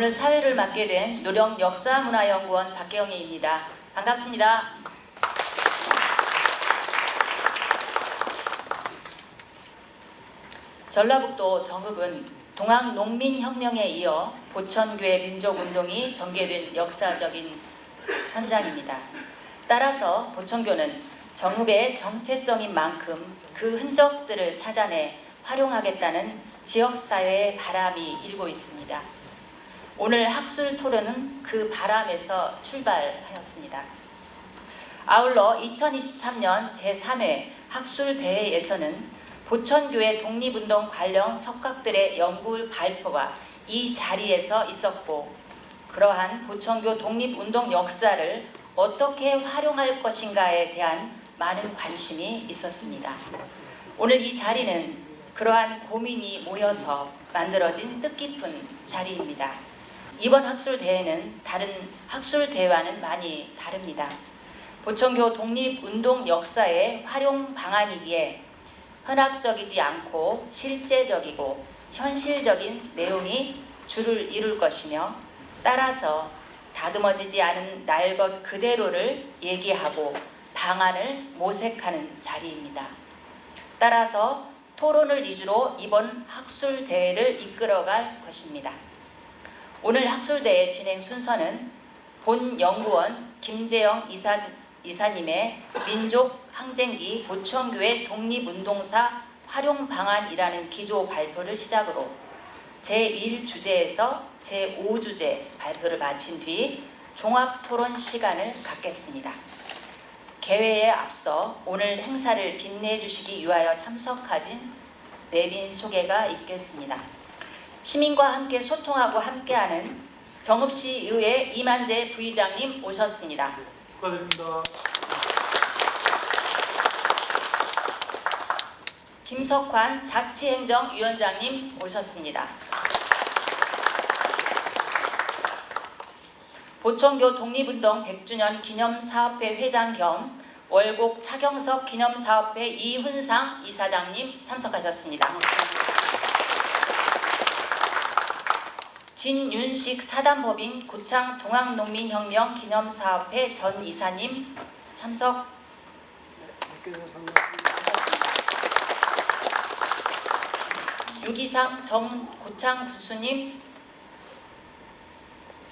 오늘 사회를 맡게 된 노령역사문화연구원 박경희입니다. 반갑습니다. 전라북도 정읍은 동학농민혁명에 이어 보천교의 민족운동이 전개된 역사적인 현장입니다. 따라서 보천교는 정읍의 정체성인 만큼 그 흔적들을 찾아내 활용하겠다는 지역사회의 바람이 일고 있습니다. 오늘 학술 토론은 그 바람에서 출발하였습니다. 아울러 2023년 제3회 학술대회에서는 보천교의 독립운동 관련 석학들의 연구 발표가 이 자리에서 있었고, 그러한 보천교 독립운동 역사를 어떻게 활용할 것인가에 대한 많은 관심이 있었습니다. 오늘 이 자리는 그러한 고민이 모여서 만들어진 뜻깊은 자리입니다. 이번 학술대회는 다른 학술대회와는 많이 다릅니다. 보천교 독립운동 역사의 활용 방안이기에 현학적이지 않고 실제적이고 현실적인 내용이 주를 이룰 것이며, 따라서 다듬어지지 않은 날 것 그대로를 얘기하고 방안을 모색하는 자리입니다. 따라서 토론을 위주로 이번 학술대회를 이끌어갈 것입니다. 오늘 학술대회 진행 순서는 본 연구원 김재영 이사님의 민족 항쟁기 보천교의 독립운동사 활용 방안이라는 기조 발표를 시작으로 제1주제에서 제5주제 발표를 마친 뒤 종합토론 시간을 갖겠습니다. 개회에 앞서 오늘 행사를 빛내주시기 위하여 참석하신 내빈 소개가 있겠습니다. 시민과 함께 소통하고 함께하는 정읍시의회 이만재 부의장님 오셨습니다. 축하드립니다. 김석환 자치행정위원장님 오셨습니다. 보천교 독립운동 100주년 기념사업회 회장 겸 월곡 차경석 기념사업회 이훈상 이사장님 참석하셨습니다. 진윤식 사단법인 고창 동학농민혁명 기념사업회 전 이사님 참석. 유기상 전 고창 구수님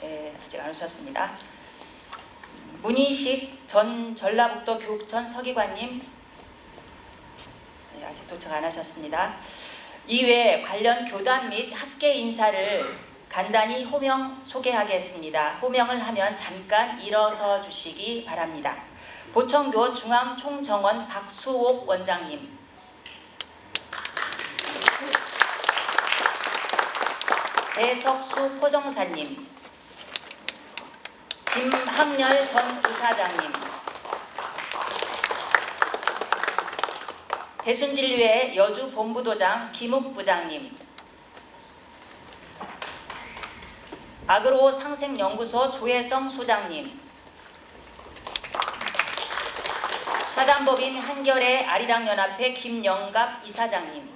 아직 안 오셨습니다. 문희식 전 전라북도 교육청 서기관님 아직 도착 안 하셨습니다. 이외 관련 교단 및 학계 인사를 간단히 호명 소개하겠습니다. 호명을 하면 잠깐 일어서 주시기 바랍니다. 보천교 중앙총정원 박수옥 원장님, 배석수 포정사님, 김학렬 전 부사장님, 대순진류회 여주본부도장 김욱 부장님, 아그로 상생연구소 조혜성 소장님, 사단법인 한결의 아리랑연합회 김영갑 이사장님,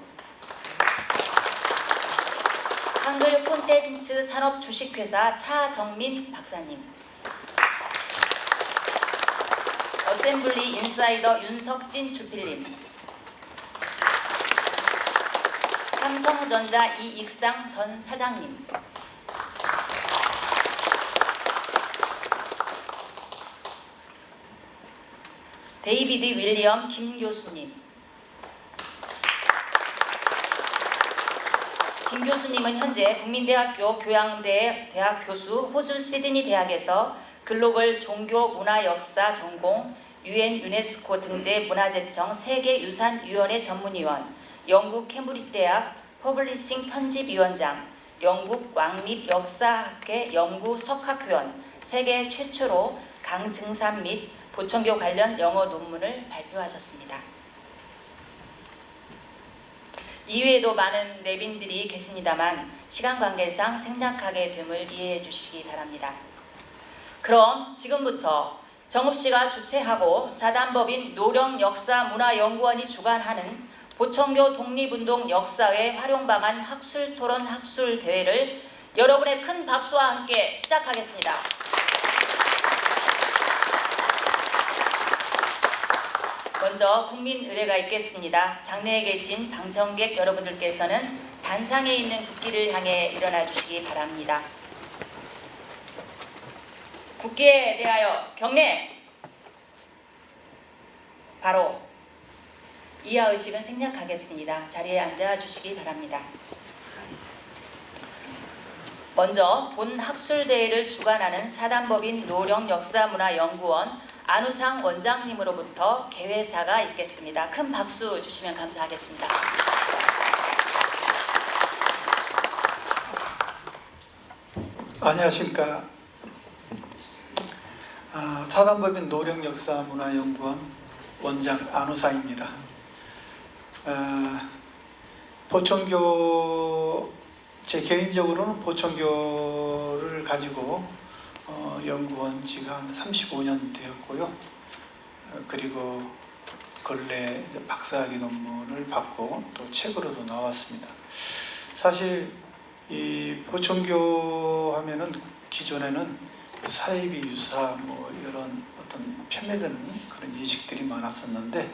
한글 콘텐츠 산업 주식회사 차정민 박사님, 어셈블리 인사이더 윤석진 주필님, 삼성전자 이익상 전 사장님, 데이비드 윌리엄 김 교수님, 김 교수님은 현재 국민대학교 교양대 대학 교수, 호주 시드니 대학에서 글로벌 종교문화역사 전공, UN 유네스코 등재 문화재청 세계유산위원회 전문위원, 영국 캠브리지 대학 퍼블리싱 편집위원장, 영국 왕립 역사학회 연구 석학회원, 세계 최초로 강증산 및 보천교 관련 영어 논문을 발표하셨습니다. 이외에도 많은 내빈들이 계십니다만 시간 관계상 생략하게 됨을 이해해 주시기 바랍니다. 그럼 지금부터 정읍시가 주최하고 사단법인 노령역사문화연구원이 주관하는 보천교 독립운동 역사의 활용방안 학술토론 학술대회를 여러분의 큰 박수와 함께 시작하겠습니다. 먼저 국민의례가 있겠습니다. 장내에 계신 방청객 여러분들께서는 단상에 있는 국기를 향해 일어나 주시기 바랍니다. 국기에 대하여 경례! 바로 이하 의식은 생략하겠습니다. 자리에 앉아 주시기 바랍니다. 먼저 본 학술대회를 주관하는 사단법인 노령역사문화연구원 안우상 원장님으로부터 개회사가 있겠습니다. 큰 박수 주시면 감사하겠습니다. 안녕하십니까. 사단법인 노령역사문화연구원 원장 안우상입니다. 보청교, 제 개인적으로는 보청교를 가지고 연구원 지가 한 35년 되었고요. 그리고 근래 박사학위 논문을 받고 또 책으로도 나왔습니다. 사실 이 보청교 하면은 기존에는 사이비 유사 뭐 이런 어떤 편매되는 그런 인식들이 많았었는데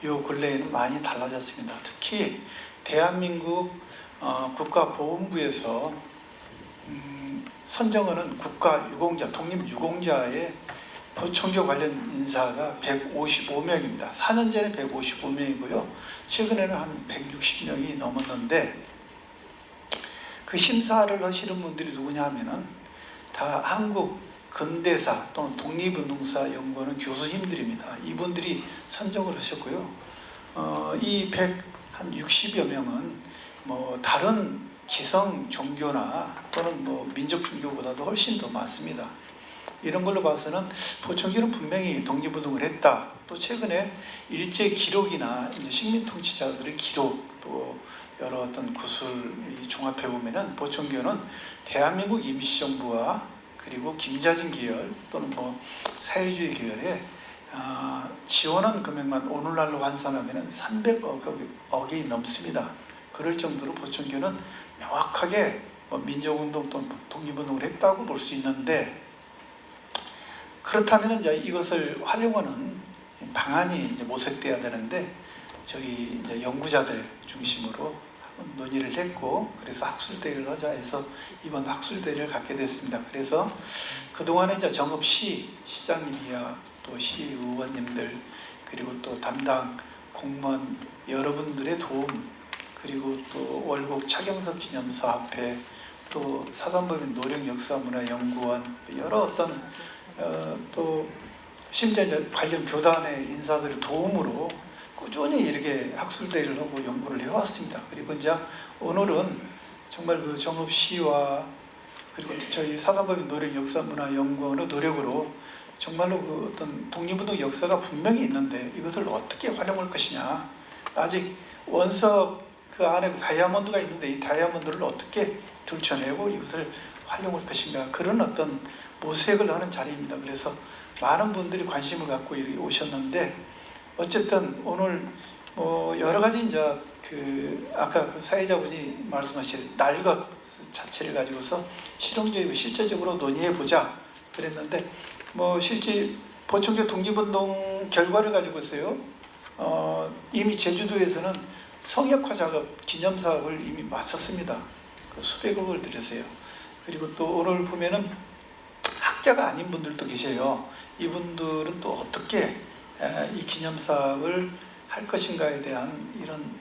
요 근래에는 많이 달라졌습니다. 특히 대한민국 국가보훈부에서 선정하는 국가유공자, 독립유공자의 보청교 관련 인사가 155명입니다. 4년 전에 155명이고요. 최근에는 한 160명이 넘었는데 그 심사를 하시는 분들이 누구냐 하면은 다 한국 근대사 또는 독립운동사 연구하는 교수님들입니다. 이분들이 선정을 하셨고요. 이 160여 명은 뭐 다른 기성 종교나 또는 뭐 민족 종교보다도 훨씬 더 많습니다. 이런 걸로 봐서는 보청교는 분명히 독립운동을 했다. 또 최근에 일제 기록이나 이제 식민 통치자들의 기록 또 여러 어떤 구술 종합해 보면은 보청교는 대한민국 임시정부와 그리고 김자진 계열 또는 뭐 사회주의 계열에 지원한 금액만 오늘날로 환산하면 300억이 넘습니다. 그럴 정도로 보청교는 명확하게 민족운동 또는 독립운동을 했다고 볼 수 있는데, 그렇다면 이제 이것을 활용하는 방안이 이제 모색돼야 되는데 저희 이제 연구자들 중심으로 논의를 했고, 그래서 학술대회를 하자 해서 이번 학술대회를 갖게 됐습니다. 그래서 그동안에 이제 정읍시 시장님이야 또 시의원님들 그리고 또 담당 공무원 여러분들의 도움, 그리고 또 월곡 차경석 기념사업회, 또 사단법인 노령역사문화연구원 여러 어떤 또 심지어 이제 관련 교단의 인사들의 도움으로 꾸준히 이렇게 학술대회를 하고 연구를 해왔습니다. 그리고 이제 오늘은 정말 그 정읍시와 그리고 저희 사단법인 노령역사문화연구원의 노력으로 정말로 그 어떤 독립운동 역사가 분명히 있는데 이것을 어떻게 활용할 것이냐, 아직 원석 그 안에 다이아몬드가 있는데 이 다이아몬드를 어떻게 들춰내고 이것을 활용할 것인가, 그런 어떤 모색을 하는 자리입니다. 그래서 많은 분들이 관심을 갖고 이렇게 오셨는데, 어쨌든 오늘 뭐 여러 가지 이제 그 아까 그 사회자분이 말씀하신 날 것 자체를 가지고서 실용적이고 실제적으로 논의해 보자 그랬는데, 뭐 실제 보청교 독립운동 결과를 가지고서요 이미 제주도에서는 성역화 작업 기념사업을 이미 마쳤습니다. 그 수백억을 들였어요. 그리고 또 오늘 보면은 학자가 아닌 분들도 계셔요. 이분들은 또 어떻게 이 기념사업을 할 것인가에 대한 이런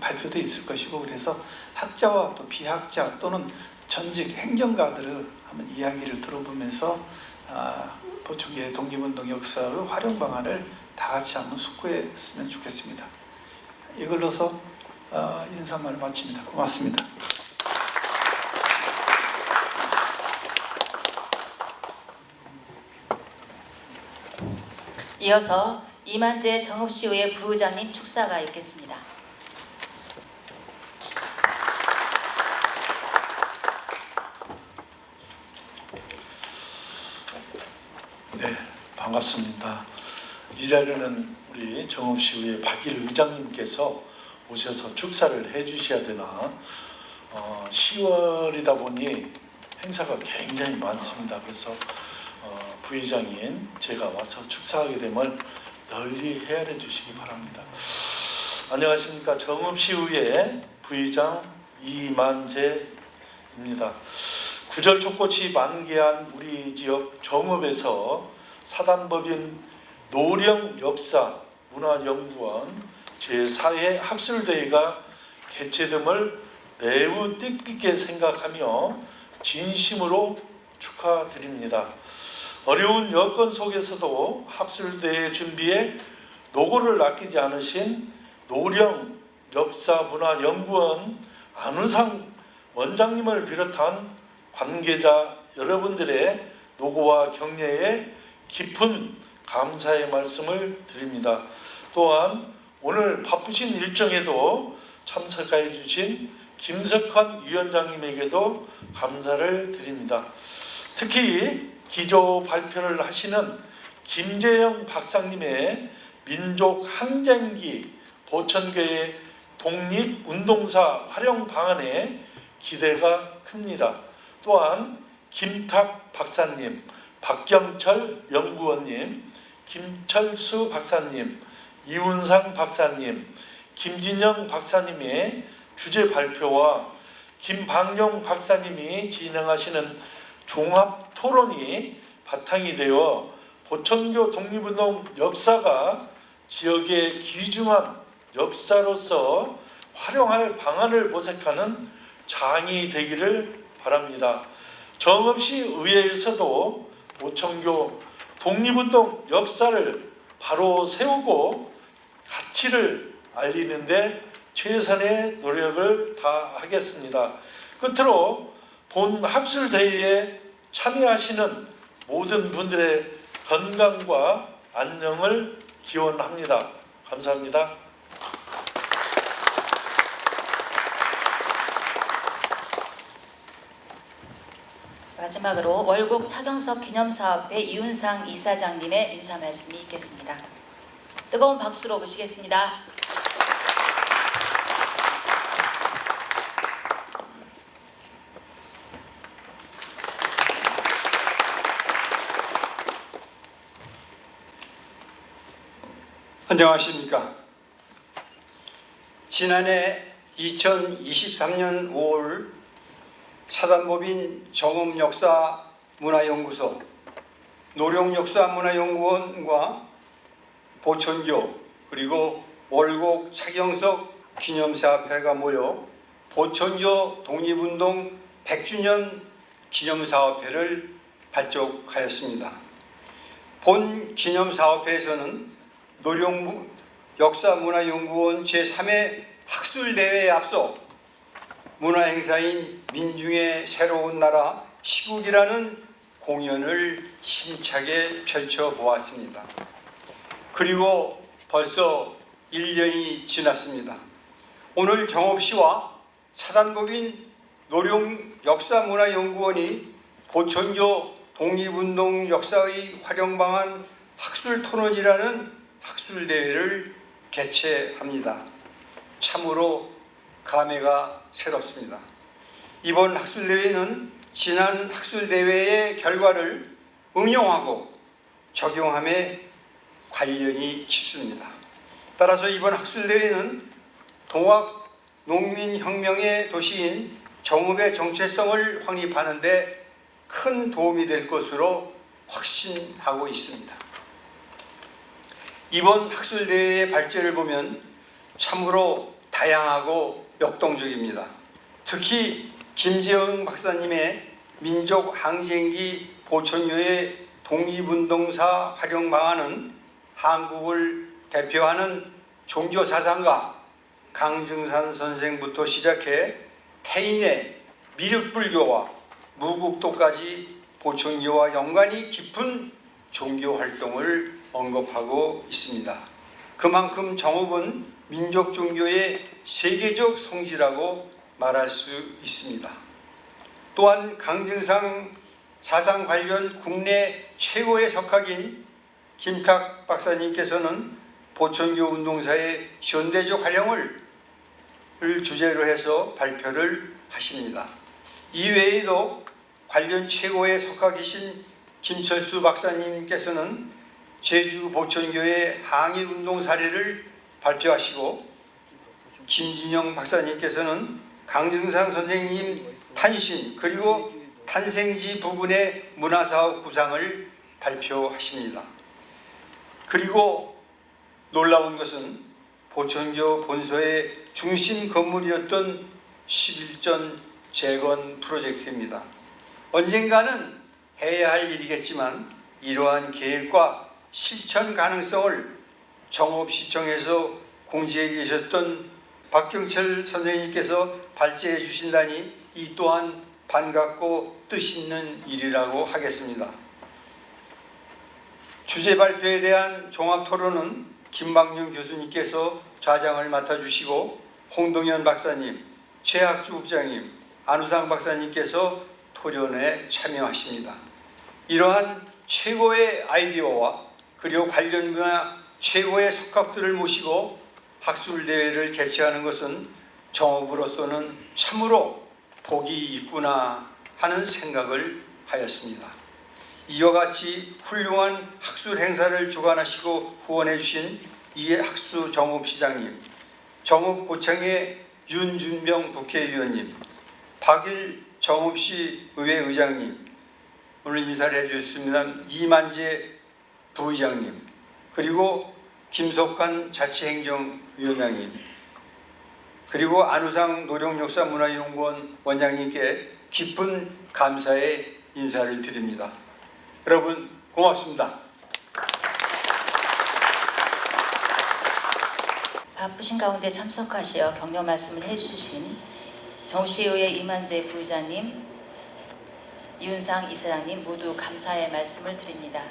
발표도 있을 것이고, 그래서 학자와 또 비학자 또는 전직 행정가들을 한번 이야기를 들어보면서 보청교의 독립운동 역사의 활용 방안을 다 같이 한번 숙고했으면 좋겠습니다. 이걸로서 인사말을 마칩니다. 고맙습니다. 이어서 이만재 정읍시의회 부의장님 축사가 있겠습니다. 네, 반갑습니다. 이 자리는 우리 정읍시의회 박일 의장님께서 오셔서 축사를 해주셔야 되나, 10월이다 보니 행사가 굉장히 많습니다. 그래서 부의장인 제가 와서 축사하게 됨을 널리 헤아려 주시기 바랍니다. 안녕하십니까. 정읍시의회 부의장 이만재입니다. 구절 촉꽃이 만개한 우리 지역 정읍에서 사단법인 노령 역사 문화연구원 제4회 학술대회가 개최됨을 매우 뜻깊게 생각하며 진심으로 축하드립니다. 어려운 여건 속에서도 학술대회 준비에 노고를 아끼지 않으신 노령 역사문화연구원 안우상 원장님을 비롯한 관계자 여러분들의 노고와 격려에 깊은 감사의 말씀을 드립니다. 또한 오늘 바쁘신 일정에도 참석해 주신 김석환 위원장님에게도 감사를 드립니다. 특히 기조 발표를 하시는 김재영 박사님의 민족 항쟁기 보천교회 독립운동사 활용 방안에 기대가 큽니다. 또한 김탁 박사님, 박경철 연구원님, 김철수 박사님, 이운상 박사님, 김진영 박사님의 주제 발표와 김방용 박사님이 진행하시는 종합 토론이 바탕이 되어 보천교 독립운동 역사가 지역의 귀중한 역사로서 활용할 방안을 모색하는 장이 되기를 바랍니다. 정읍시 의회에서도 보천교 독립운동 역사를 바로 세우고 가치를 알리는 데 최선의 노력을 다하겠습니다. 끝으로 본 학술대회에 참여하시는 모든 분들의 건강과 안녕을 기원합니다. 감사합니다. 마지막으로 월곡 차경석 기념사업회 이운상 이사장님의 인사 말씀이 있겠습니다. 뜨거운 박수로 모시겠습니다. 안녕하십니까. 지난해 2023년 5월 사단법인 정읍역사문화연구소, 노령역사문화연구원과 보천교 그리고 월곡 차경석 기념사업회가 모여 보천교 독립운동 100주년 기념사업회를 발족하였습니다. 본 기념사업회에서는 노령역사문화연구원 제3회 학술대회에 앞서 문화행사인 민중의 새로운 나라 시국이라는 공연을 힘차게 펼쳐보았습니다. 그리고 벌써 1년이 지났습니다. 오늘 정읍시와 사단법인 노령역사문화연구원이 보천교 독립운동 역사의 활용방안 학술토론이라는 학술대회를 개최합니다. 참으로 감회가 새롭습니다. 이번 학술대회는 지난 학술대회의 결과를 응용하고 적용함에 관련이 깊습니다. 따라서 이번 학술대회는 동학 농민혁명의 도시인 정읍의 정체성을 확립하는 데 큰 도움이 될 것으로 확신하고 있습니다. 이번 학술대회의 발제를 보면 참으로 다양하고 역동적입니다. 특히 김재영 박사님의 민족 항쟁기 보천교의 독립운동사 활용 방안은 한국을 대표하는 종교사상가 강증산 선생부터 시작해 태인의 미륵불교와 무국도까지 보천교와 연관이 깊은 종교활동을 언급하고 있습니다. 그만큼 정읍은 민족 종교의 세계적 성지라고 말할 수 있습니다. 또한 강증상 사상 관련 국내 최고의 석학인 김탁 박사님께서는 보천교 운동사의 현대적 활용을 주제로 해서 발표를 하십니다. 이외에도 관련 최고에 속하계신 김철수 박사님께서는 제주 보천교회 항일운동 사례를 발표하시고, 김진영 박사님께서는 강증상 선생님 탄신 그리고 탄생지 부근의 문화사업 구상을 발표하십니다. 그리고 놀라운 것은 보천교 본소의 중심 건물이었던 11전 재건 프로젝트입니다. 언젠가는 해야 할 일이겠지만 이러한 계획과 실천 가능성을 정읍시청에서 공지해 계셨던 박경철 선생님께서 발제해 주신다니 이 또한 반갑고 뜻있는 일이라고 하겠습니다. 주제 발표에 대한 종합토론은 김방윤 교수님께서 좌장을 맡아주시고 홍동현 박사님, 최학주 국장님, 안우상 박사님께서 토론에 참여하십니다. 이러한 최고의 아이디어와 그리고 관련 분야 최고의 석학들을 모시고 학술대회를 개최하는 것은 정읍으로서는 참으로 복이 있구나 하는 생각을 하였습니다. 이와 같이 훌륭한 학술 행사를 주관하시고 후원해 주신 이학수 정읍시장님, 정읍고창의 윤준병 국회의원님, 박일 정읍시 의회의장님, 오늘 인사를 해주셨습니다. 이만재 부의장님, 그리고 김석환 자치행정위원장님, 그리고 안우상 노령역사문화연구원 원장님께 깊은 감사의 인사를 드립니다. 여러분 고맙습니다. 바쁘신 가운데 참석하시어 격려 말씀을 해주신 정읍시의회 이만재 부의장님, 이윤상 이사장님 모두 감사의 말씀을 드립니다.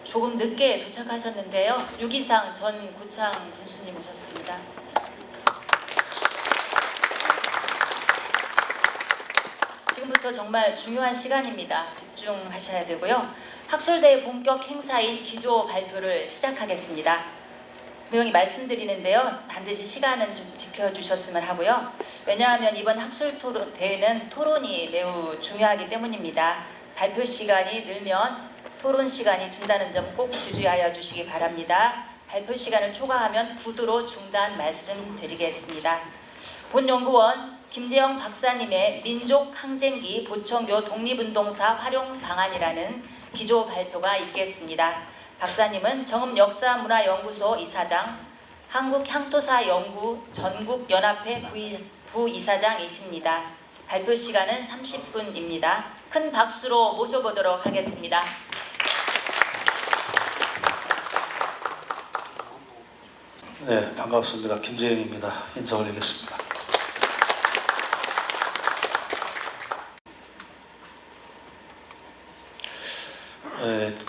조금 늦게 도착하셨는데요. 유기상 전 고창 군수님 오셨습니다. 지금부터 정말 중요한 시간입니다. 집중하셔야 되고요. 학술대회 본격 행사인 기조 발표를 시작하겠습니다. 분명히 말씀드리는데요. 반드시 시간은 좀 지켜주셨으면 하고요. 왜냐하면 이번 학술대회는 토론이 매우 중요하기 때문입니다. 발표 시간이 늘면 토론 시간이 든다는 점 꼭 주의하여 주시기 바랍니다. 발표 시간을 초과하면 구두로 중단 말씀드리겠습니다. 본 연구원 김재영 박사님의 민족 항쟁기 보천교 독립운동사 활용 방안이라는 기조 발표가 있겠습니다. 박사님은 정읍역사문화연구소 이사장, 한국향토사연구 전국연합회 부이사장이십니다. 발표 시간은 30분입니다. 큰 박수로 모셔보도록 하겠습니다. 네, 반갑습니다. 김재영입니다. 인사 올리겠습니다.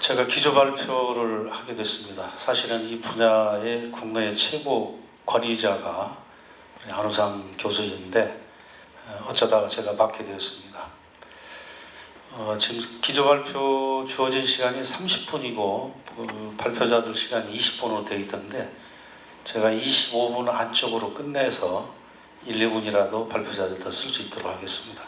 제가 기조 발표를 하게 됐습니다. 사실은 이 분야의 국내의 최고 권위자가 안우상 교수인데 어쩌다가 제가 맡게 되었습니다. 지금 기조 발표 주어진 시간이 30분이고 발표자들 시간이 20분으로 되어 있던데 제가 25분 안쪽으로 끝내서 1, 2분이라도 발표자들 쓸 수 있도록 하겠습니다.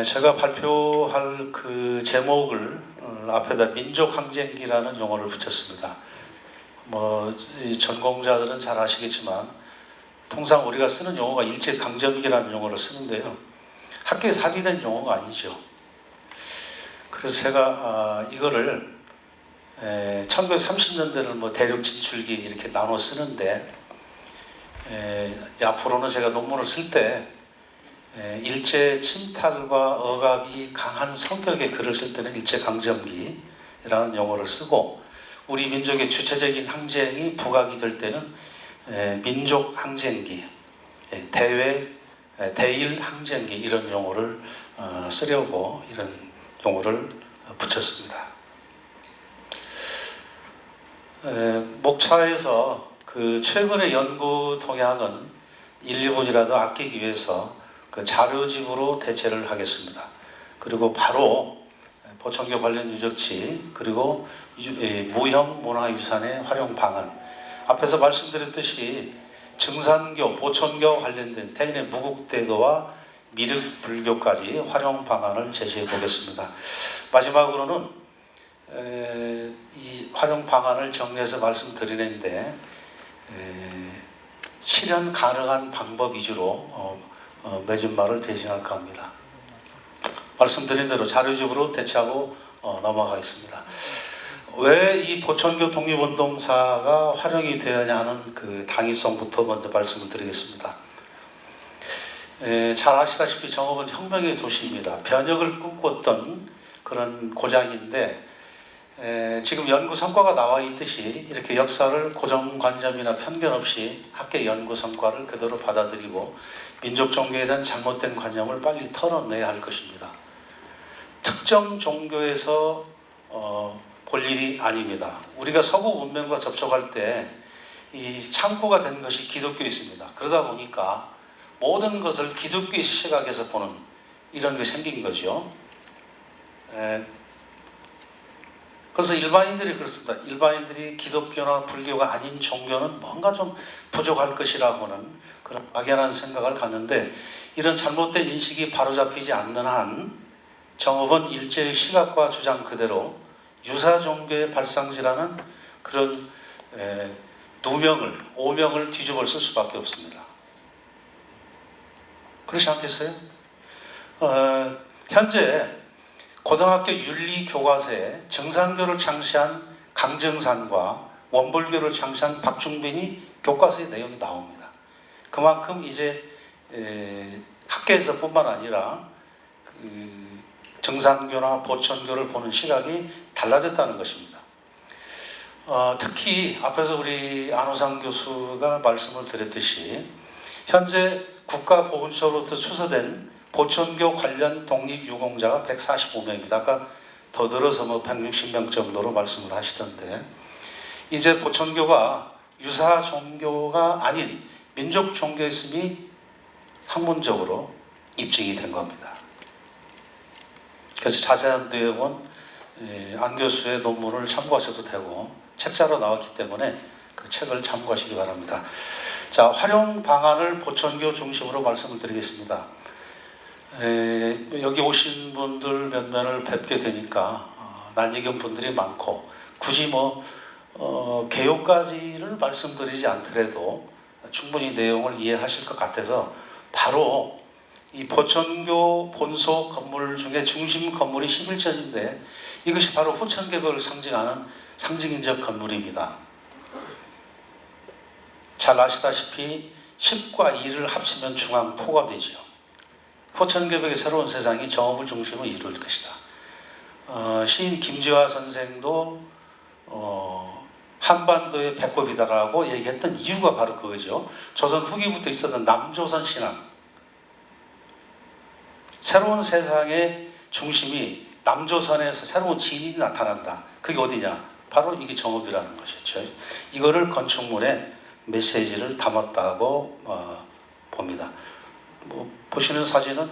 제가 발표할 그 제목을 앞에다 민족항쟁기라는 용어를 붙였습니다. 전공자들은 잘 아시겠지만 통상 우리가 쓰는 용어가 일제강점기라는 용어를 쓰는데요. 학교에서 합의된 용어가 아니죠. 그래서 제가 이거를 1930년대는 대륙 진출기 이렇게 나눠 쓰는데 앞으로는 제가 논문을 쓸 때 일제 침탈과 억압이 강한 성격의 글을 쓸 때는 일제강점기라는 용어를 쓰고 우리 민족의 주체적인 항쟁이 부각이 될 때는 민족항쟁기, 대일항쟁기 이런 용어를 쓰려고 이런 용어를 붙였습니다. 목차에서 그 최근의 연구 동향은 1, 2분이라도 아끼기 위해서 그 자료집으로 대체를 하겠습니다. 그리고 바로 보천교 관련 유적지 그리고 무형 문화유산의 활용 방안 앞에서 말씀드렸듯이 증산교, 보천교 관련된 태인의 무국대도와 미륵 불교까지 활용 방안을 제시해 보겠습니다. 마지막으로는 이 활용 방안을 정리해서 말씀드리는데 실현 가능한 방법 위주로 맺은 말을 대신할까 합니다. 말씀드린 대로 자료집으로 대체하고 넘어가겠습니다. 왜 이 보천교 독립운동사가 활용이 되어야 하는 그 당위성부터 먼저 말씀을 드리겠습니다. 잘 아시다시피 정읍은 혁명의 도시입니다. 변혁을 꿈꿨던 그런 고장인데 지금 연구 성과가 나와 있듯이 이렇게 역사를 고정관념이나 편견 없이 학계 연구 성과를 그대로 받아들이고 민족 종교에 대한 잘못된 관념을 빨리 털어내야 할 것입니다. 특정 종교에서 볼 일이 아닙니다. 우리가 서구 문명과 접촉할 때 이 창구가 된 것이 기독교였습니다. 그러다 보니까 모든 것을 기독교의 시각에서 보는 이런 게 생긴 거죠. 그래서 일반인들이 그렇습니다. 일반인들이 기독교나 불교가 아닌 종교는 뭔가 좀 부족할 것이라고는 그런 막연한 생각을 갖는데 이런 잘못된 인식이 바로잡히지 않는 한 정읍은 일제의 시각과 주장 그대로 유사 종교의 발상지라는 그런 누명을, 오명을 뒤집어 쓸 수밖에 없습니다. 그렇지 않겠어요? 현재 고등학교 윤리교과서에 정산교를 창시한 강정산과 원불교를 창시한 박중빈이 교과서의 내용이 나옵니다. 그만큼 이제 학계에서뿐만 아니라 정산교나 보천교를 보는 시각이 달라졌다는 것입니다. 특히 앞에서 우리 안우상 교수가 말씀을 드렸듯이 현재 국가보훈처로부터 추서된 보천교 관련 독립유공자가 145명입니다. 아까 더 늘어서 160명 정도로 말씀을 하시던데 이제 보천교가 유사 종교가 아닌 민족 종교였음이 학문적으로 입증이 된 겁니다. 그래서 자세한 내용은 안 교수의 논문을 참고하셔도 되고 책자로 나왔기 때문에 그 책을 참고하시기 바랍니다. 자, 활용 방안을 보천교 중심으로 말씀을 드리겠습니다. 여기 오신 분들 몇 면을 뵙게 되니까 낯익은 분들이 많고 굳이 개요까지를 말씀드리지 않더라도 충분히 내용을 이해하실 것 같아서 바로 이 보천교 본소 건물 중에 중심 건물이 11전인데 이것이 바로 후천개벽을 상징하는 상징인적 건물입니다. 잘 아시다시피 10과 2를 합치면 중앙토가 되죠. 후천개벽의 새로운 세상이 정읍을 중심으로 이루어질 것이다. 시인 김지화 선생도 한반도의 배꼽이다라고 얘기했던 이유가 바로 그거죠. 조선 후기부터 있었던 남조선 신앙. 새로운 세상의 중심이 남조선에서 새로운 진이 나타난다. 그게 어디냐? 바로 이게 정읍이라는 것이죠. 이거를 건축물에 메시지를 담았다고 봅니다. 보시는 사진은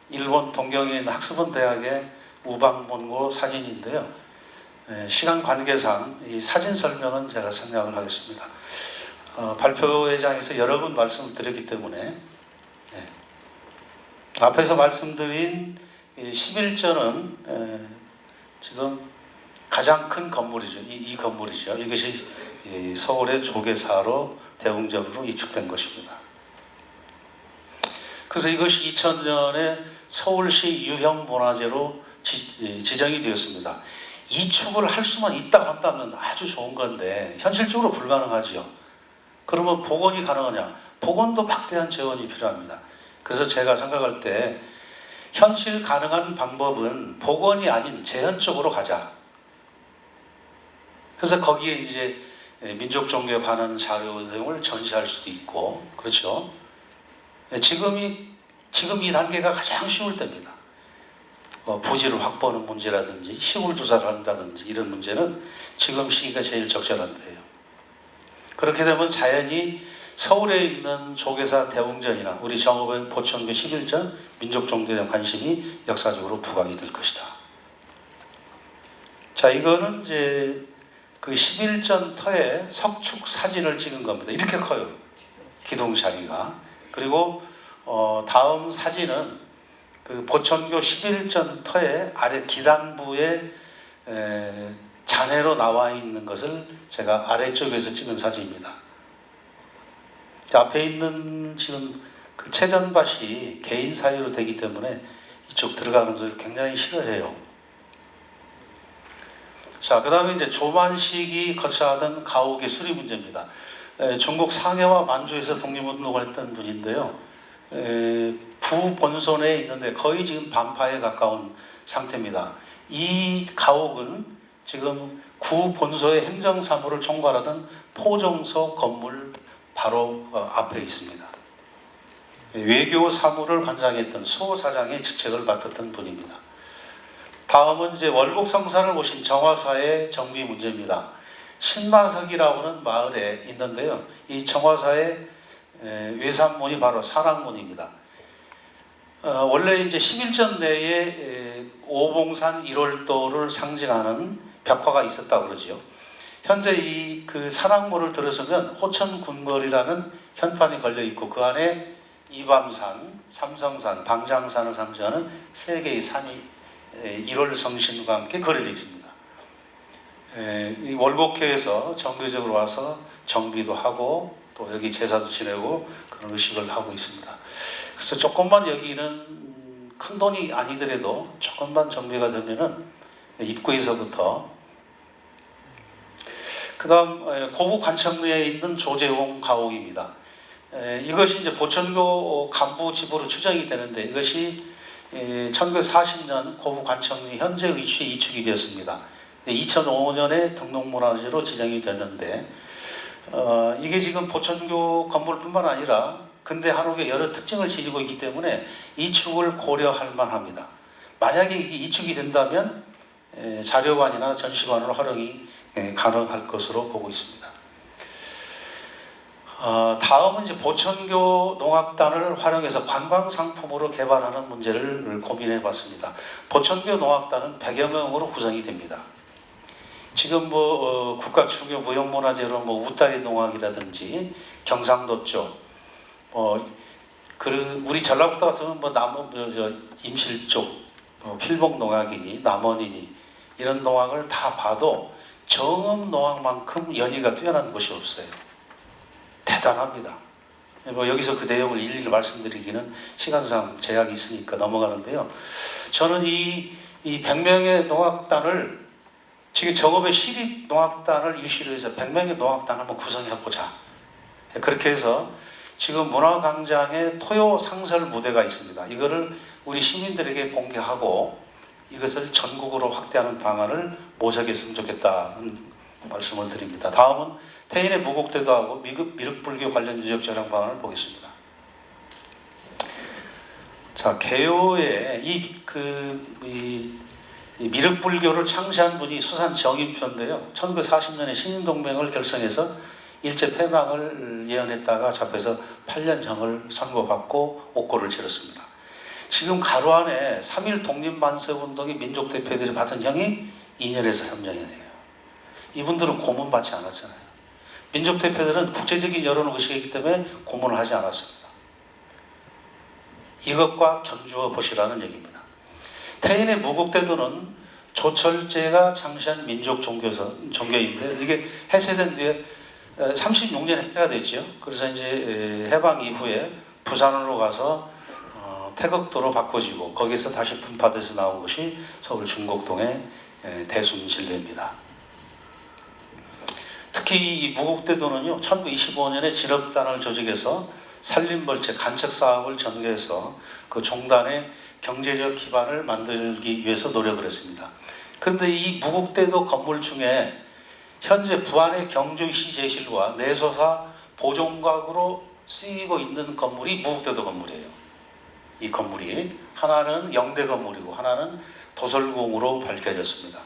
일본 동경에 있는 학습원 대학의 우방문고 사진인데요. 시간 관계상 이 사진 설명은 제가 생략을 하겠습니다. 발표회장에서 여러 번 말씀을 드렸기 때문에 앞에서 말씀드린 11전은 지금 가장 큰 건물이죠. 이 건물이죠. 이것이 서울의 조계사로 대웅전으로 이축된 것입니다. 그래서 이것이 2000년에 서울시 유형문화재로 지정이 되었습니다. 이축을 할 수만 있다고 한다면 아주 좋은 건데 현실적으로 불가능하죠. 그러면 복원이 가능하냐? 복원도 막대한 재원이 필요합니다. 그래서 제가 생각할 때 현실 가능한 방법은 복원이 아닌 재현 쪽으로 가자. 그래서 거기에 이제 민족 종교에 관한 자료 내용을 전시할 수도 있고, 그렇죠. 지금 이 단계가 가장 쉬울 때입니다. 부지를 확보하는 문제라든지 시골 조사를 한다든지 이런 문제는 지금 시기가 제일 적절한데요. 그렇게 되면 자연히 서울에 있는 조계사 대웅전이나 우리 정읍의 보천교 11전 민족 종교에 대한 관심이 역사적으로 부각이 될 것이다. 자, 이거는 이제 그 11전 터의 석축 사진을 찍은 겁니다. 이렇게 커요. 기둥 자리가. 그리고 다음 사진은 그 보천교 11전 터의 아래 기단부에 잔해로 나와 있는 것을 제가 아래쪽에서 찍은 사진입니다. 앞에 있는 지금 그 최전밭이 개인 사유로 되기 때문에 이쪽 들어가는 것을 굉장히 싫어해요. 자, 그 다음에 이제 조만식이 거처하던 가옥의 수리 문제입니다. 중국 상해와 만주에서 독립운동을 했던 분인데요. 부본선에 있는데 거의 지금 반파에 가까운 상태입니다. 이 가옥은 지금 구본소의 행정사무를 총괄하던 포정서 건물 바로 앞에 있습니다. 외교 사무를 관장했던 수 사장의 직책을 맡았던 분입니다. 다음은 이제 월곡 성산을 오신 정화사의 정비 문제입니다. 신마석이라고 하는 마을에 있는데요. 이 정화사의 외산문이 바로 사랑문입니다. 원래 이제 11전 내에 오봉산 1월도를 상징하는 벽화가 있었다고 그러지요. 현재 이 그 사랑문을 들어서면 호천군거리라는 현판이 걸려 있고 그 안에 이밤산, 삼성산, 방장산을 상징하는 세 개의 산이 1월 성신과 함께 거려져 있습니다. 이 월곡회에서 정기적으로 와서 정비도 하고 또 여기 제사도 지내고 그런 의식을 하고 있습니다. 그래서 조금만 여기는 큰 돈이 아니더라도 조금만 정비가 되면은 입구에서부터 그 다음 고부 관청리에 있는 조재홍 가옥입니다. 이것이 이제 보천교 간부 집으로 추정이 되는데 이것이 1940년 고부 관청리 현재 위치에 이축이 되었습니다. 2005년에 등록문화재로 지정이 됐는데 이게 지금 보천교 건물뿐만 아니라 근대 한옥의 여러 특징을 지니고 있기 때문에 이축을 고려할 만합니다. 만약에 이게 이축이 된다면 자료관이나 전시관으로 활용이 가능할 것으로 보고 있습니다. 다음은 이제 보천교 농악단을 활용해서 관광 상품으로 개발하는 문제를 고민해 봤습니다. 보천교 농악단은 100여 명으로 구성이 됩니다. 지금 국가 중요 무형문화재로 웃다리 농악이라든지 경상도 쪽, 우리 전라북도 같으면 임실 쪽, 필복 농악이니 남원이니 이런 농악을 다 봐도 정읍 농악만큼 연희가 뛰어난 곳이 없어요. 대단합니다. 여기서 그 내용을 일일이 말씀드리기는 시간상 제약이 있으니까 넘어가는데요. 저는 이 100명의 농악단을 지금 정읍의 시립 농악단을 유시로 해서 100명의 농악단을 한번 구성해보자. 그렇게 해서 지금 문화광장에 토요 상설 무대가 있습니다. 이거를 우리 시민들에게 공개하고 이것을 전국으로 확대하는 방안을 모색했으면 좋겠다는 말씀을 드립니다. 다음은 태인의 무곡대도 하고 미륵불교 관련 유적 저장 방안을 보겠습니다. 자, 개요에 이 미륵불교를 창시한 분이 수산 정인표인데요. 1940년에 신인동맹을 결성해서 일제 패망을 예언했다가 잡혀서 8년형을 선고받고 옥고를 치렀습니다. 지금 가로 안에 3.1 독립만세운동의 민족 대표들이 받은 형이 2년에서 3년이에요. 이분들은 고문받지 않았잖아요. 민족 대표들은 국제적인 여론을 의식했기 때문에 고문을 하지 않았습니다. 이것과 견주어 보시라는 얘기입니다. 태인의 무곡대도는 조철제가 창시한 민족 종교인데 이게 해체된 뒤에 36년 해체가 됐죠. 그래서 이제 해방 이후에 부산으로 가서 태극도로 바꿔지고 거기서 다시 분파돼서 나온 것이 서울 중곡동의 대순실례입니다. 특히 이 무곡대도는요, 1925년에 진업단을 조직해서 산림벌채 간척 사업을 전개해서 그 종단의 경제적 기반을 만들기 위해서 노력을 했습니다. 그런데 이 무곡대도 건물 중에 현재 부안의 경주시 제실과 내소사 보존각으로 쓰이고 있는 건물이 무곡대도 건물이에요. 이 건물이 하나는 영대 건물이고 하나는 도설궁으로 밝혀졌습니다.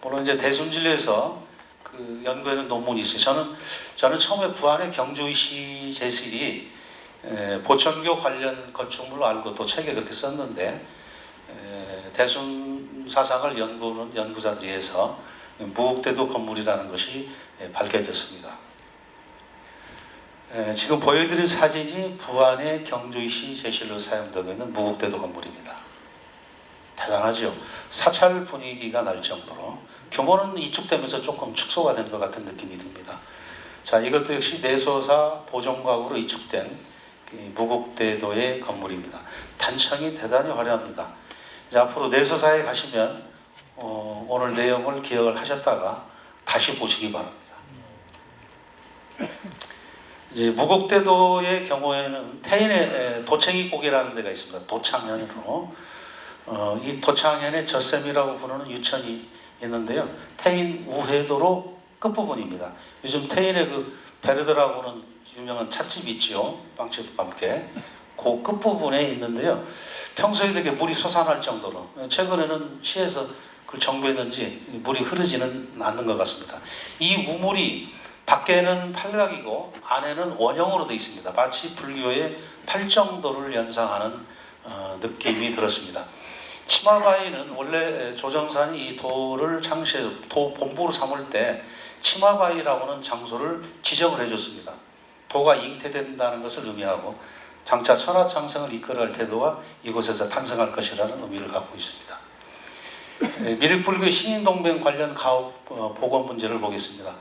물론 이제 대순진리에서 그 연구하는 논문이 있어요. 저는 처음에 부안의 경주시 제실이 보천교 관련 건축물로 알고 또 책에 그렇게 썼는데 대순 사상을 연구하는 연구자들이 해서 무곡대도 건물이라는 것이 밝혀졌습니다. 지금 보여드린 사진이 부안의 경주시 제실로 사용되고 있는 무국대도 건물입니다. 대단하죠. 사찰 분위기가 날 정도로 규모는 이축되면서 조금 축소가 된 것 같은 느낌이 듭니다. 자, 이것도 역시 내소사 보존과학으로 이축된 무국대도의 건물입니다. 단청이 대단히 화려합니다. 이제 앞으로 내소사에 가시면 오늘 내용을 기억을 하셨다가 다시 보시기 바랍니다. 이제 무곡대도의 경우에는 태인의 도챙이 고개라는 데가 있습니다. 도창현으로 이 도창현의 젖샘이라고 부르는 유천이 있는데요. 태인 우회도로 끝부분입니다. 요즘 태인의 그 베르드라고는 유명한 찻집 있죠. 빵집과 함께 그 끝부분에 있는데요. 평소에 되게 물이 솟아날 정도로 최근에는 시에서 그걸 정비했는지 물이 흐르지는 않는 것 같습니다. 이 우물이 밖에는 팔각이고 안에는 원형으로 되어 있습니다. 마치 불교의 팔정도를 연상하는 느낌이 들었습니다. 치마바위는 원래 조정산이 이 도를 창시해서 도 본부로 삼을 때 치마바위라고는 장소를 지정을 해줬습니다. 도가 잉태된다는 것을 의미하고 장차 천하창성을 이끌어갈 태도가 이곳에서 탄생할 것이라는 의미를 갖고 있습니다. 미륵불교 신인동맹 관련 가옥 복원 문제를 보겠습니다.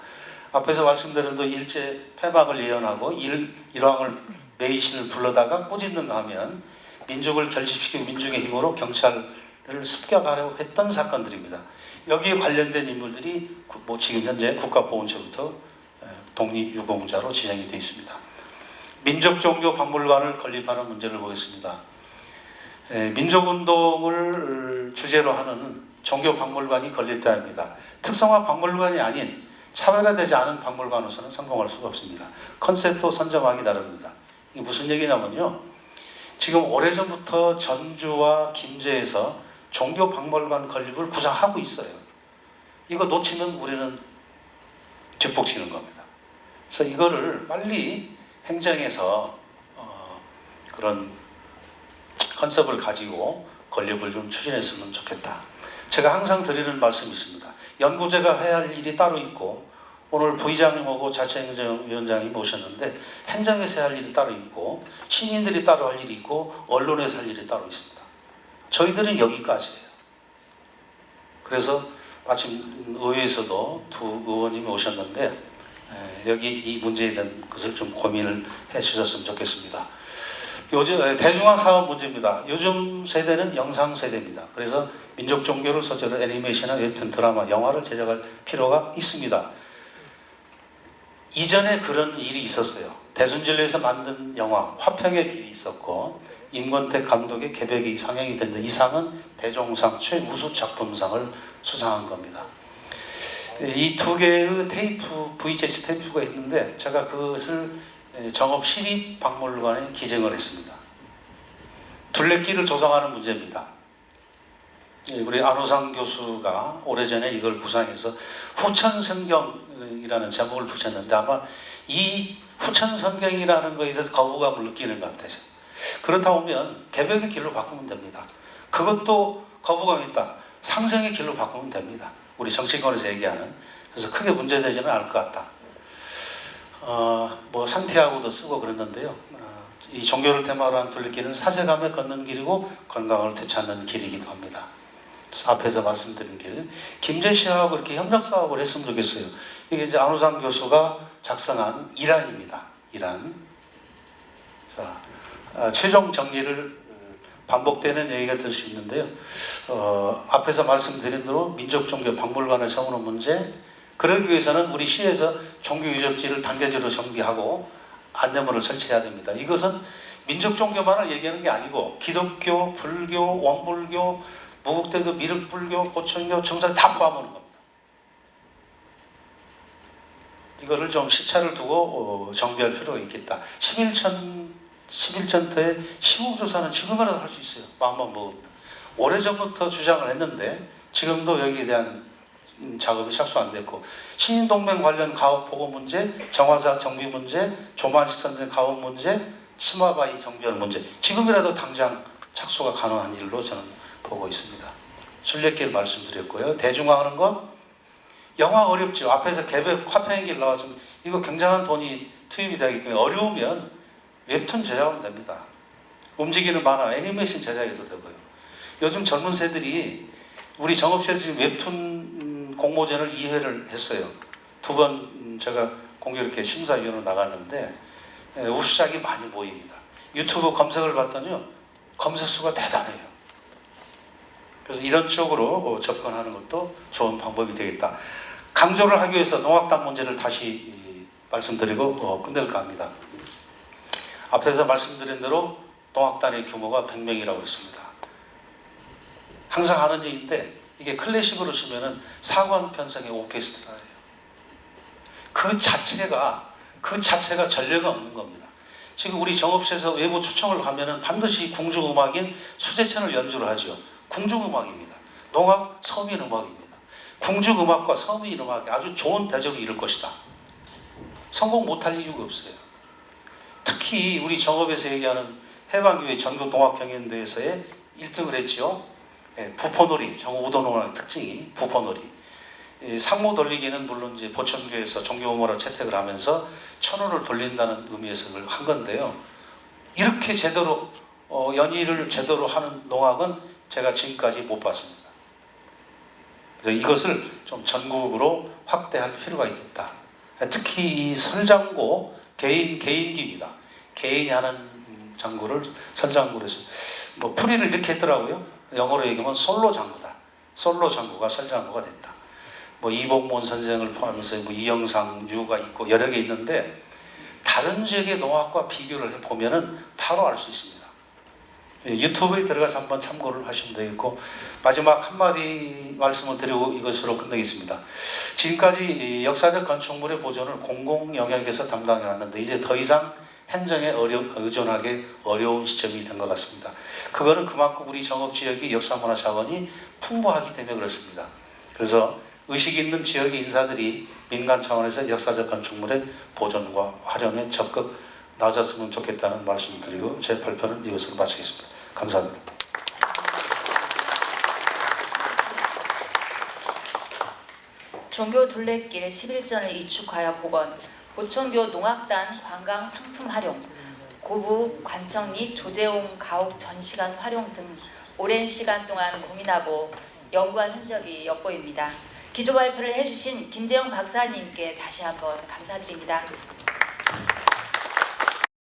앞에서 말씀드린 대로 일제 패막을 예언하고 일왕을 메이신을 불러다가 꾸짖는가 하면 민족을 결집시키고 민족의 힘으로 경찰을 습격하려고 했던 사건들입니다. 여기에 관련된 인물들이 지금 현재 국가보훈처부터 독립유공자로 지정이 되어 있습니다. 민족종교박물관을 건립하는 문제를 보겠습니다. 민족운동을 주제로 하는 종교박물관이 건립돼야 합니다. 특성화 박물관이 아닌 차별화되지 않은 박물관으로서는 성공할 수가 없습니다. 컨셉도 선점하기 나름입니다. 이게 무슨 얘기냐면요. 지금 오래전부터 전주와 김제에서 종교박물관 건립을 구상하고 있어요. 이거 놓치면 우리는 뒷북치는 겁니다. 그래서 이거를 빨리 행정에서 그런 컨셉을 가지고 건립을 좀 추진했으면 좋겠다. 제가 항상 드리는 말씀이 있습니다. 연구제가 해야 할 일이 따로 있고 오늘 부의장님하고 자치행정위원장이 모셨는데 행정에서 해야 할 일이 따로 있고 시민들이 따로 할 일이 있고 언론에서 할 일이 따로 있습니다. 저희들은 여기까지예요. 그래서 마침 의회에서도 두 의원님이 오셨는데 여기 이 문제에 대한 것을 좀 고민을 해 주셨으면 좋겠습니다. 요즘 대중화 사업 문제입니다. 요즘 세대는 영상 세대입니다. 그래서 민족 종교를 소재로 애니메이션이나 웹툰 드라마, 영화를 제작할 필요가 있습니다. 이전에 그런 일이 있었어요. 대순진리에서 만든 영화 화평의 길이 있었고 임권택 감독의 계백이 상영이 됐는데 이 상은 대종상 최우수 작품상을 수상한 겁니다. 이 두 개의 테이프, VHS 테이프가 있는데 제가 그것을 정읍 시립박물관에 기증을 했습니다. 둘레길을 조성하는 문제입니다. 우리 안우상 교수가 오래전에 이걸 구상해서 후천성경이라는 제목을 붙였는데 아마 이 후천성경이라는 거에 대해서 거부감을 느끼는 것 같아요. 그렇다 보면 개벽의 길로 바꾸면 됩니다. 그것도 거부감이 있다. 상생의 길로 바꾸면 됩니다. 우리 정치권에서 얘기하는. 그래서 크게 문제되지는 않을 것 같다. 뭐 상티아고도 쓰고 그랬는데요. 이 종교를 테마로 한 둘레길은 사색감에 걷는 길이고 건강을 되찾는 길이기도 합니다. 앞에서 말씀드린 길, 김제시하고 이렇게 협력 사업을 했으면 좋겠어요. 이게 이제 안우상 교수가 작성한 이란입니다. 이란. 자, 최종 정리를 반복되는 얘기가 될 수 있는데요. 앞에서 말씀드린 대로 민족종교 박물관을 세우는 문제, 그러기 위해서는 우리 시에서 종교 유적지를 단계적으로 정비하고 안내문을 설치해야 됩니다. 이것은 민족종교만을 얘기하는 게 아니고 기독교, 불교, 원불교, 무국대도, 미륵불교, 고천교, 정사를 다 포함하는 겁니다. 이거를 좀 시차를 두고 정비할 필요가 있겠다. 11천터의 시공조사는 지금이라도 할 수 있어요. 마음만 먹으면. 오래전부터 주장을 했는데 지금도 여기에 대한 작업이 착수 안 됐고 신인동맹 관련 가옥 보고 문제, 정화사 정비 문제, 조만식 선생 가옥 문제, 치마바위 정비할 문제 지금이라도 당장 착수가 가능한 일로 저는 보고 있습니다. 순례길 말씀드렸고요. 대중화하는 것 영화 어렵죠. 앞에서 개벽 화평의 길 나왔지만 이거 굉장한 돈이 투입이 되기 때문에 어려우면 웹툰 제작하면 됩니다. 움직이는 만화, 애니메이션 제작해도 되고요. 요즘 젊은 세들이 우리 정읍시에서 지금 웹툰 공모전을 2회를 했어요. 2번 제가 공교롭게 심사위원으로 나갔는데 우수작이 많이 보입니다. 유튜브 검색을 봤더니요. 검색 수가 대단해요. 그래서 이런 쪽으로 접근하는 것도 좋은 방법이 되겠다. 강조를 하기 위해서 농악단 문제를 다시 말씀드리고 끝낼까 합니다. 앞에서 말씀드린 대로 농악단의 규모가 100명이라고 했습니다. 항상 하는 얘기인데 이게 클래식으로 치면은 사관 편성의 오케스트라예요. 그 자체가 전례가 없는 겁니다. 지금 우리 정읍시에서 외부 초청을 가면은 반드시 궁중음악인 수제천을 연주를 하죠. 궁중음악입니다. 농악 서민음악입니다. 궁중음악과 서민음악이 아주 좋은 대접을 이룰 것이다. 성공 못할 이유가 없어요. 특히 우리 정읍에서 얘기하는 해방교회 전국 농악경연대회에서의 1등을 했죠. 부포놀이, 정읍 우도농악의 특징이 부포놀이. 상모 돌리기는 물론 이제 보천교에서 종교음악으로 채택을 하면서 천원을 돌린다는 의미에서 그걸 한 건데요. 이렇게 제대로 연희를 제대로 하는 농악은 제가 지금까지 못 봤습니다. 그래서 이것을 좀 전국으로 확대할 필요가 있겠다. 특히 이 설장고 개인기입니다. 개인이 하는 장구를 설장구로 해서 뭐 풀이를 이렇게 했더라고요. 영어로 얘기하면 솔로 장구다. 솔로 장구가 설장구가 됐다. 뭐 이복몬 선생을 포함해서 뭐 이영상 류가 있고 여러 개 있는데 다른 지역의 농악과 비교를 해보면은 바로 알 수 있습니다. 유튜브에 들어가서 한번 참고를 하시면 되겠고 마지막 한마디 말씀을 드리고 이것으로 끝내겠습니다. 지금까지 역사적 건축물의 보존을 공공 영역에서 담당해 왔는데 이제 더 이상 행정에 의존하기 어려운 시점이 된 것 같습니다. 그거는 그만큼 우리 정읍지역의 역사문화 자원이 풍부하기 때문에 그렇습니다. 그래서 의식 있는 지역의 인사들이 민간 차원에서 역사적 건축물의 보존과 활용에 적극 나섰으면 좋겠다는 말씀을 드리고 제 발표는 이것으로 마치겠습니다. 감사합니다. 종교 둘레길 11전을 이축하여 복원, 보천교 농악단 관광 상품 활용, 고부 관청리 조재홍 가옥 전시관 활용 등 오랜 시간 동안 고민하고 연구한 흔적이 엿보입니다. 기조 발표를 해주신 김재영 박사님께 다시 한번 감사드립니다.